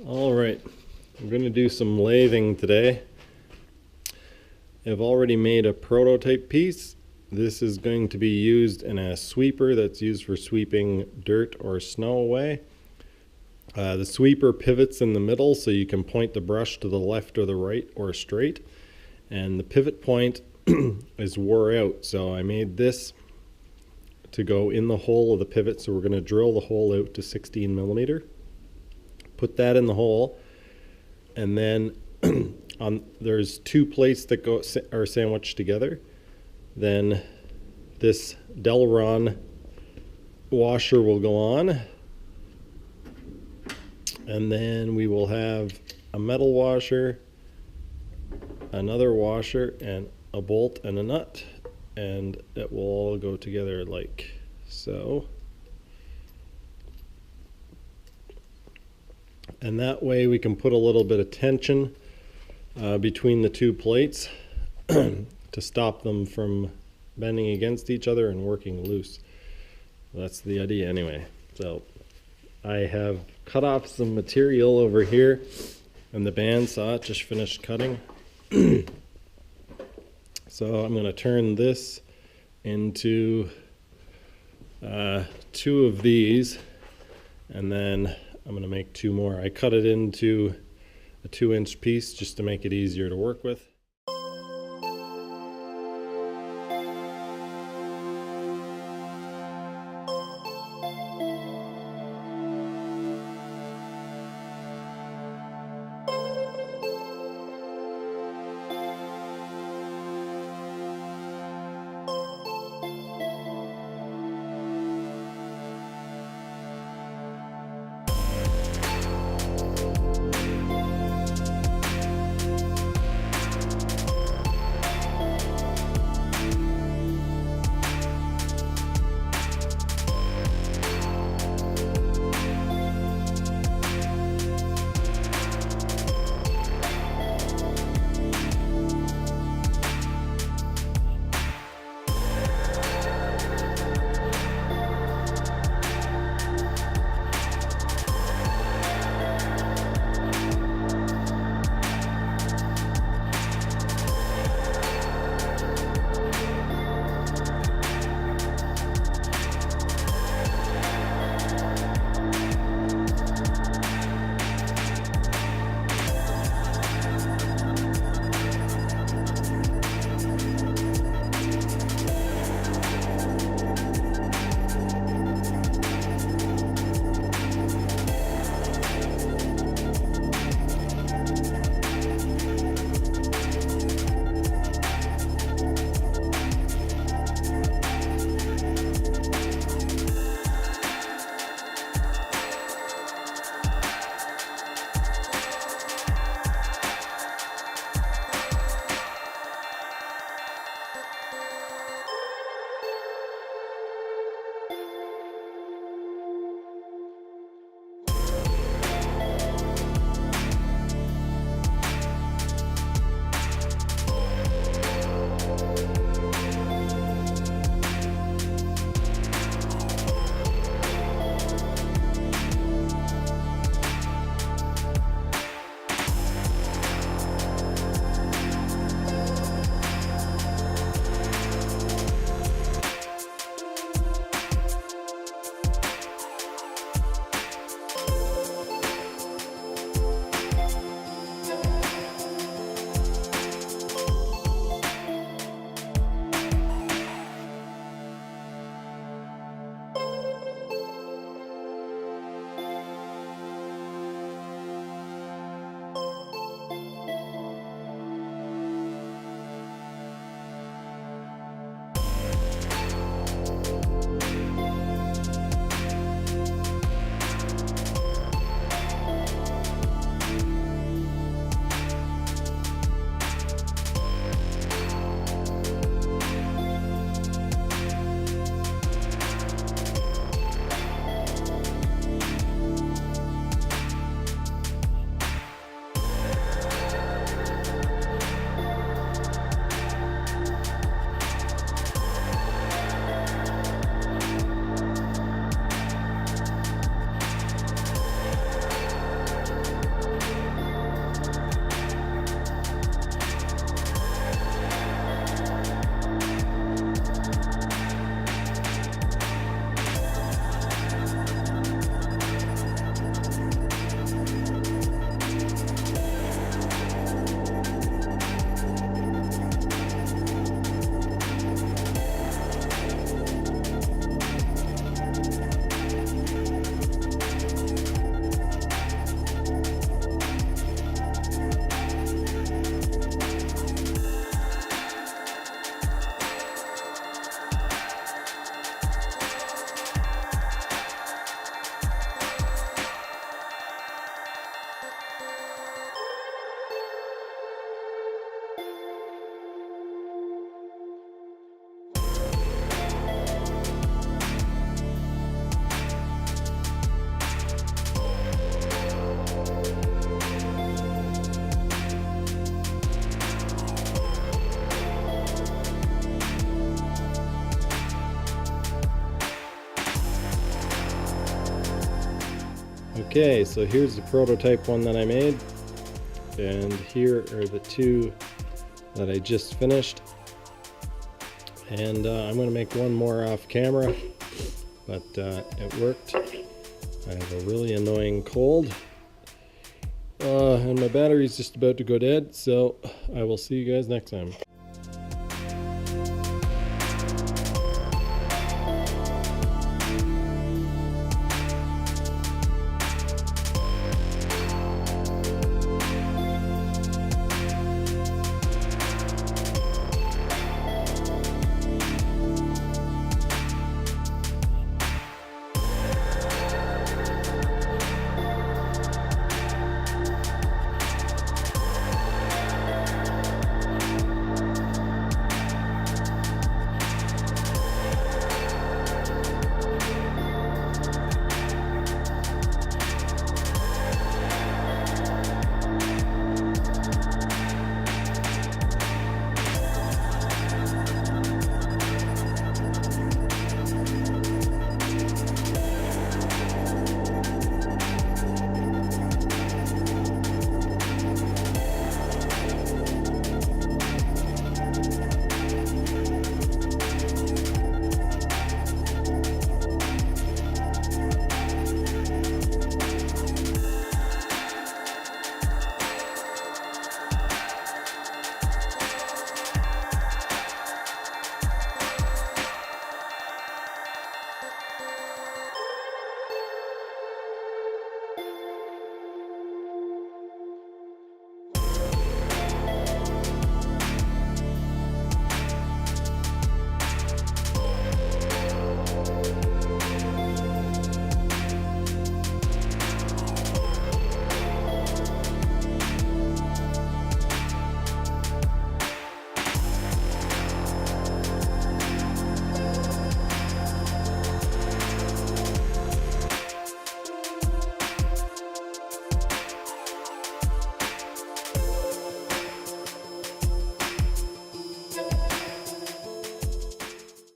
All right, I'm going to do some lathing today. I've already made a prototype piece. This is going to be used in a sweeper that's used for sweeping dirt or snow away. The sweeper pivots in the middle so you can point the brush to the left or the right or straight. And the pivot point is wore out, so I made this to go in the hole of the pivot. So we're going to drill the hole out to 16 millimeter. Put that in the hole, and then there's two plates that are sandwiched together. Then this Delron washer will go on, and then we will have a metal washer, another washer, and a bolt and a nut, and it will all go together like so. And that way we can put a little bit of tension between the two plates to stop them from bending against each other and working loose. That's the idea anyway. So I have cut off some material over here, and the bandsaw just finished cutting. So I'm going to turn this into two of these, and then I'm going to make two more. I cut it into a 2-inch piece just to make it easier to work with. Okay, so here's the prototype one that I made, and here are the two that I just finished. And I'm going to make one more off camera, but it worked. I have a really annoying cold, and my battery's just about to go dead, so I will see you guys next time.